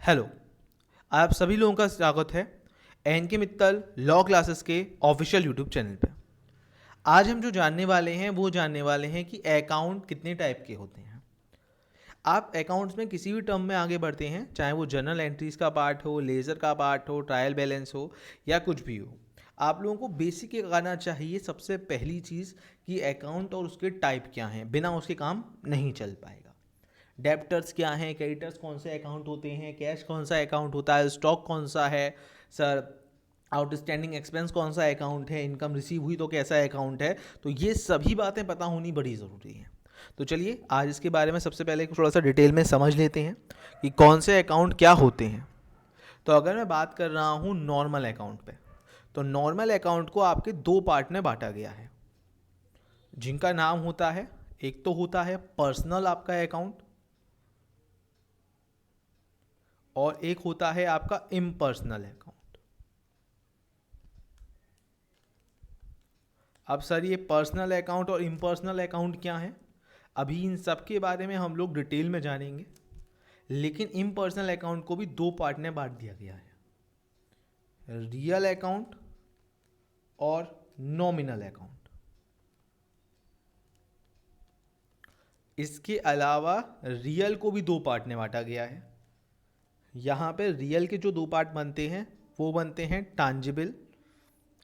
Hello. आप सभी लोगों का स्वागत है एन के मित्तल लॉ क्लासेस के ऑफिशियल यूट्यूब चैनल पे। आज हम जो जानने वाले हैं वो जानने वाले हैं कि अकाउंट कितने टाइप के होते हैं। आप अकाउंट्स में किसी भी टर्म में आगे बढ़ते हैं, चाहे वो जर्नल एंट्रीज का पार्ट हो, लेजर का पार्ट हो, ट्रायल बैलेंस हो या कुछ भी हो, आप लोगों को बेसिक ये आना चाहिए सबसे पहली चीज़ कि अकाउंट और उसके टाइप क्या हैं। बिना उसके काम नहीं चल पाएगा। डेप्टर्स क्या हैं, क्रेडिटर्स कौन से अकाउंट होते हैं, कैश कौन सा अकाउंट होता है, स्टॉक कौन सा है सर, आउटस्टैंडिंग एक्सपेंस कौन सा अकाउंट है, इनकम रिसीव हुई तो कैसा अकाउंट है। तो ये सभी बातें पता होनी बड़ी ज़रूरी है। तो चलिए आज इसके बारे में सबसे पहले थोड़ा सा डिटेल में समझ लेते हैं कि कौन से अकाउंट क्या होते हैं। तो अगर मैं बात कर रहा हूँ नॉर्मल अकाउंट पे, तो नॉर्मल अकाउंट को आपके दो पार्ट में बांटा गया है, जिनका नाम होता है, एक तो होता है पर्सनल आपका अकाउंट और एक होता है आपका इम्पर्सनल अकाउंट। अब सर ये पर्सनल अकाउंट और इम्पर्सनल अकाउंट क्या है, अभी इन सब के बारे में हम लोग डिटेल में जानेंगे। लेकिन इम्पर्सनल अकाउंट को भी दो पार्ट में बांट दिया गया है, रियल अकाउंट और नॉमिनल अकाउंट। इसके अलावा रियल को भी दो पार्ट में बांटा गया है। यहाँ पे रियल के जो दो पार्ट बनते हैं वो बनते हैं टांजिबल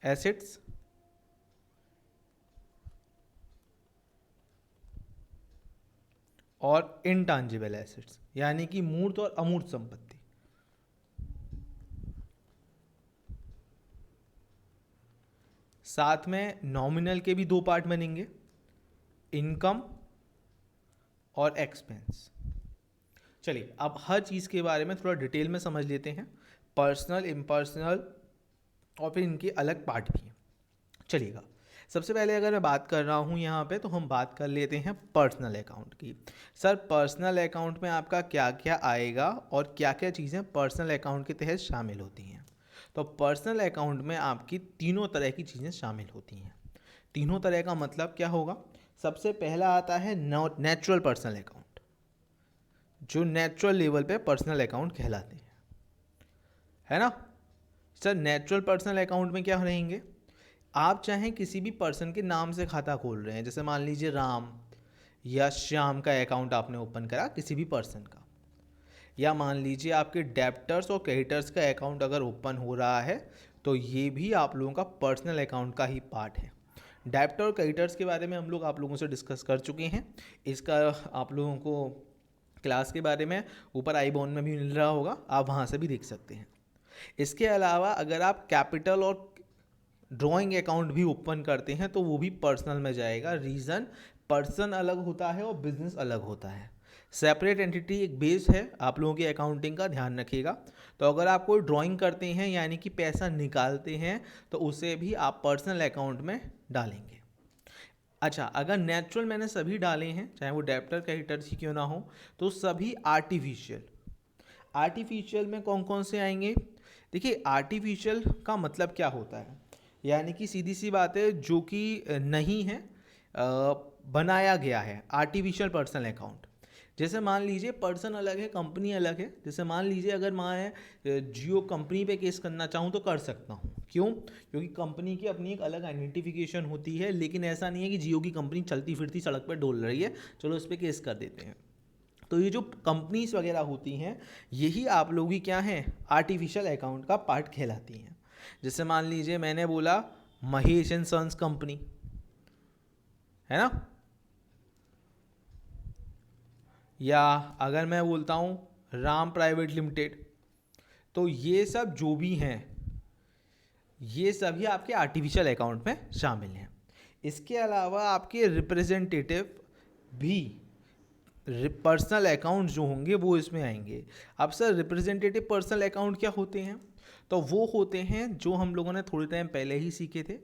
एसेट्स और इनटांजिबल एसेट्स, यानी कि मूर्त और अमूर्त संपत्ति। साथ में नॉमिनल के भी दो पार्ट बनेंगे, इनकम और एक्सपेंस। चलिए अब हर चीज़ के बारे में थोड़ा डिटेल में समझ लेते हैं, पर्सनल, इम्पर्सनल और फिर इनके अलग पार्ट भी हैं। चलिएगा, सबसे पहले अगर मैं बात कर रहा हूँ यहाँ पे, तो हम बात कर लेते हैं पर्सनल अकाउंट की। सर पर्सनल अकाउंट में आपका क्या क्या आएगा और क्या क्या चीज़ें पर्सनल अकाउंट के तहत शामिल होती हैं। तो पर्सनल अकाउंट में आपकी तीनों तरह की चीज़ें शामिल होती हैं। तीनों तरह का मतलब क्या होगा, सबसे पहला आता है नेचुरल पर्सनल अकाउंट, जो नेचुरल लेवल पे पर्सनल अकाउंट कहलाते हैं, है ना। सर नेचुरल पर्सनल अकाउंट में क्या रहेंगे, आप चाहें किसी भी पर्सन के नाम से खाता खोल रहे हैं, जैसे मान लीजिए राम या श्याम का अकाउंट आपने ओपन करा किसी भी पर्सन का, या मान लीजिए आपके डेप्टर्स और क्रेडिटर्स का अकाउंट अगर ओपन हो रहा है, तो ये भी आप लोगों का पर्सनल अकाउंट का ही पार्ट है। डेप्टर और क्रेडिटर्स के बारे में हम लोग आप लोगों से डिस्कस कर चुके हैं। इसका आप लोगों को क्लास के बारे में ऊपर आई बॉन में भी मिल रहा होगा, आप वहाँ से भी देख सकते हैं। इसके अलावा अगर आप कैपिटल और ड्राइंग अकाउंट भी ओपन करते हैं तो वो भी पर्सनल में जाएगा। रीज़न, पर्सन अलग होता है और बिजनेस अलग होता है, सेपरेट एंटिटी एक बेस है, आप लोगों की अकाउंटिंग का ध्यान रखिएगा। तो अगर आप कोई ड्राइंग करते हैं यानी कि पैसा निकालते हैं, तो उसे भी आप पर्सनल अकाउंट में डालेंगे। अच्छा, अगर नेचुरल मैंने सभी डाले हैं, चाहे वो डेप्टर क्रेडिटर्स ही क्यों ना हो, तो सभी आर्टिफिशियल। आर्टिफिशियल में कौन कौन से आएंगे, देखिए आर्टिफिशियल का मतलब क्या होता है, यानी कि सीधी सी बात है, जो कि नहीं है, बनाया गया है। आर्टिफिशियल पर्सनल अकाउंट, जैसे मान लीजिए पर्सन अलग है, कंपनी अलग है। जैसे मान लीजिए अगर मैं जियो कंपनी पे केस करना चाहूँ तो कर सकता हूँ, क्यों, क्योंकि कंपनी की अपनी एक अलग आइडेंटिफिकेशन होती है। लेकिन ऐसा नहीं है कि जियो की कंपनी चलती फिरती सड़क पर डोल रही है, चलो इस पर केस कर देते हैं। तो ये जो कंपनीज वगैरह होती हैं, यही आप लोग ही क्या हैं, आर्टिफिशियल अकाउंट का पार्ट कहलाती हैं। जैसे मान लीजिए मैंने बोला महेश एंड सन्स कंपनी, है ना, या अगर मैं बोलता हूँ राम प्राइवेट लिमिटेड, तो ये सब जो भी हैं ये सभी आपके आर्टिफिशियल अकाउंट में शामिल हैं। इसके अलावा आपके रिप्रेजेंटेटिव भी पर्सनल अकाउंट जो होंगे वो इसमें आएंगे। अब सर रिप्रेजेंटेटिव पर्सनल अकाउंट क्या होते हैं, तो वो होते हैं जो हम लोगों ने थोड़ी टाइम पहले ही सीखे थे।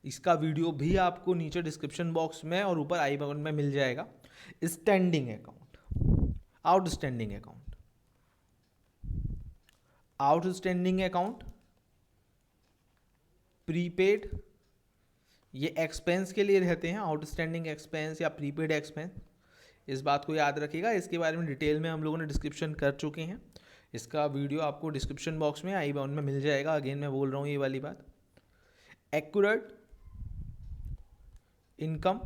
इसका वीडियो भी आपको नीचे डिस्क्रिप्शन बॉक्स में और ऊपर आई बटन में मिल जाएगा। Standing account, outstanding account, outstanding account, prepaid, ये एक्सपेंस के लिए रहते हैं, आउटस्टैंडिंग एक्सपेंस या प्रीपेड एक्सपेंस। इस बात को याद रखिएगा, इसके बारे में डिटेल में हम लोगों ने डिस्क्रिप्शन कर चुके हैं। इसका वीडियो आपको डिस्क्रिप्शन बॉक्स में, आई बटन में मिल जाएगा। अगेन मैं बोल रहा हूँ ये वाली बात। एक्यूरेट इनकम,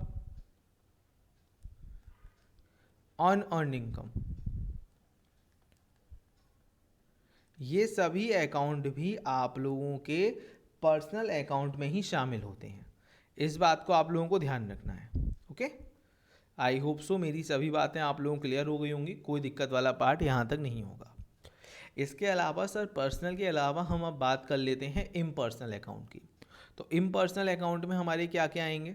अनअर्न्ड इनकम, ये सभी अकाउंट भी आप लोगों के पर्सनल अकाउंट में ही शामिल होते हैं। इस बात को आप लोगों को ध्यान रखना है। ओके, आई होप सो मेरी सभी बातें आप लोगों को क्लियर हो गई होंगी, कोई दिक्कत वाला पार्ट यहाँ तक नहीं होगा। इसके अलावा सर पर्सनल के अलावा हम अब बात कर लेते हैं इम्पर्सनल अकाउंट की। तो इम्पर्सनल अकाउंट में हमारे क्या क्या आएंगे?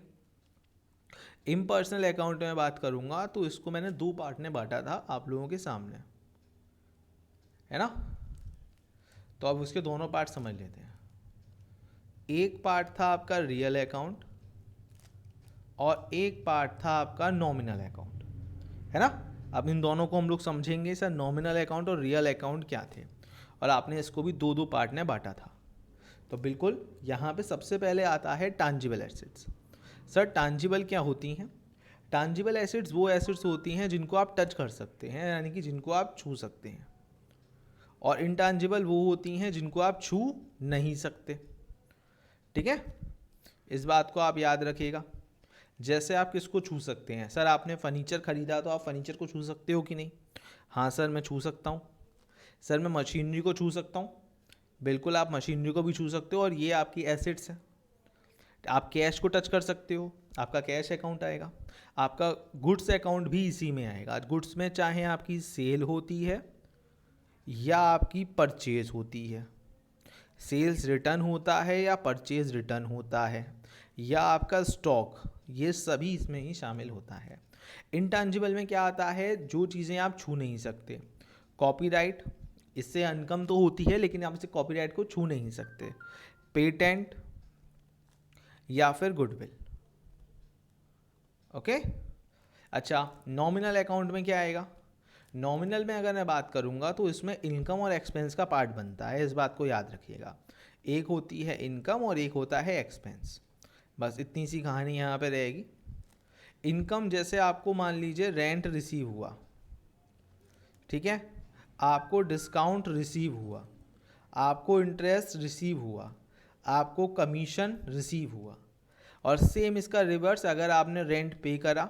इम्पर्सनल अकाउंट में बात करूँगा तो इसको मैंने दो पार्ट में बांटा था आप लोगों के सामने, है ना। तो अब उसके दोनों पार्ट समझ लेते हैं। एक पार्ट था आपका रियल अकाउंट और एक पार्ट था आपका नॉमिनल अकाउंट, है ना। अब इन दोनों को हम लोग समझेंगे सर, नॉमिनल अकाउंट और रियल अकाउंट क्या थे, और आपने इसको भी दो दो पार्ट में बांटा था। तो बिल्कुल यहाँ पे सबसे पहले आता है टांजिबल एसेट्स। सर टांजिबल क्या होती हैं? टांजिबल एसेट्स वो एसेट्स होती हैं जिनको आप टच कर सकते हैं, यानी कि जिनको आप छू सकते हैं, और इनटांजिबल वो होती हैं जिनको आप छू नहीं सकते। ठीक है, इस बात को आप याद रखिएगा। जैसे आप किसको छू सकते हैं? सर आपने फर्नीचर खरीदा तो आप फर्नीचर को छू सकते हो कि नहीं? हाँ सर मैं छू सकता हूँ। सर मैं मशीनरी को छू सकता हूँ, बिल्कुल आप मशीनरी को भी छू सकते हो, और ये आपकी एसेट्स है। आप कैश को टच कर सकते हो, आपका कैश अकाउंट आएगा। आपका गुड्स अकाउंट भी इसी में आएगा। गुड्स में चाहे आपकी सेल होती है या आपकी परचेज होती है, सेल्स रिटर्न होता है या परचेज रिटर्न होता है, या आपका स्टॉक, ये सभी इसमें ही शामिल होता है। इनटांजिबल में क्या आता है? जो चीज़ें आप छू नहीं सकते। कॉपीराइट, इससे इनकम तो होती है लेकिन आप इसे कॉपीराइट को छू नहीं सकते। पेटेंट या फिर गुडविल। ओके, अच्छा नॉमिनल अकाउंट में क्या आएगा? नॉमिनल में अगर मैं बात करूंगा तो इसमें इनकम और एक्सपेंस का पार्ट बनता है, इस बात को याद रखिएगा। एक होती है इनकम और एक होता है एक्सपेंस, बस इतनी सी कहानी यहाँ पे रहेगी। इनकम जैसे आपको मान लीजिए रेंट रिसीव हुआ, ठीक है, आपको डिस्काउंट रिसीव हुआ, आपको इंटरेस्ट रिसीव हुआ, आपको कमीशन रिसीव हुआ। और सेम इसका रिवर्स, अगर आपने रेंट पे करा,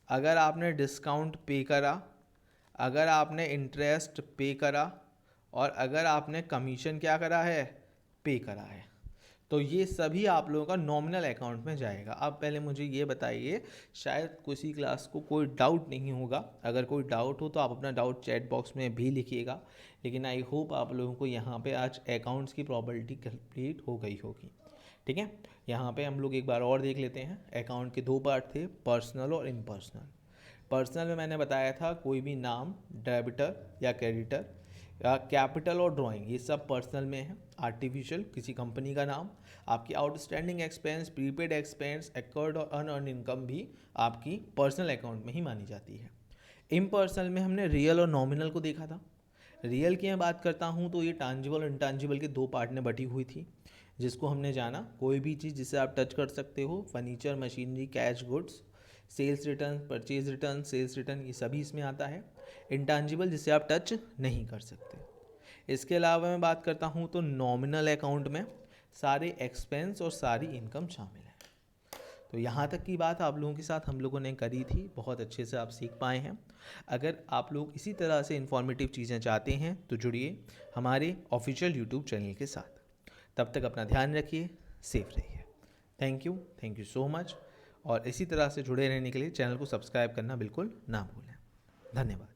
अगर आपने डिस्काउंट पे करा, अगर आपने इंटरेस्ट पे करा, और अगर आपने कमीशन क्या करा है? पे करा है, तो ये सभी आप लोगों का नॉमिनल अकाउंट में जाएगा। अब पहले मुझे ये बताइए, शायद किसी क्लास को कोई डाउट नहीं होगा, अगर कोई डाउट हो तो आप अपना डाउट चैट बॉक्स में भी लिखिएगा। लेकिन आई होप आप लोगों को यहाँ पे आज अकाउंट्स की प्रॉपर्टी कंप्लीट हो गई होगी। ठीक है, यहाँ पे हम लोग एक बार और देख लेते हैं। अकाउंट के दो पार्ट थे, पर्सनल और इम्पर्सनल। पर्सनल में मैंने बताया था कोई भी नाम, डेबिटर या क्रेडिटर, या कैपिटल और ड्राइंग, ये सब पर्सनल में है। आर्टिफिशियल, किसी कंपनी का नाम, आपकी outstanding expense, prepaid expense, acquired और अनअर्न इनकम भी आपकी पर्सनल अकाउंट में ही मानी जाती है। इम्पर्सनल में हमने रियल और नॉमिनल को देखा था। रियल की मैं बात करता हूँ तो ये टांजिबल और इनटांजिबल के दो पार्ट में बटी हुई थी, जिसको हमने जाना कोई भी चीज़ जिसे आप टच कर सकते हो, furniture, machinery, cash goods, sales return, purchase return, sales return, ये सभी इसमें आता है। इंटांजिबल जिसे आप टच नहीं कर सकते। इसके अलावा मैं बात करता हूँ तो नॉमिनल अकाउंट में सारे एक्सपेंस और सारी इनकम शामिल है। तो यहाँ तक की बात आप लोगों के साथ हम लोगों ने करी थी, बहुत अच्छे से आप सीख पाए हैं। अगर आप लोग इसी तरह से इन्फॉर्मेटिव चीज़ें चाहते हैं तो जुड़िए हमारे ऑफिशियल यूट्यूब चैनल के साथ। तब तक अपना ध्यान रखिए, सेफ रहिए। Thank you so much. और इसी तरह से जुड़े रहने के लिए चैनल को सब्सक्राइब करना बिल्कुल ना भूलें। धन्यवाद।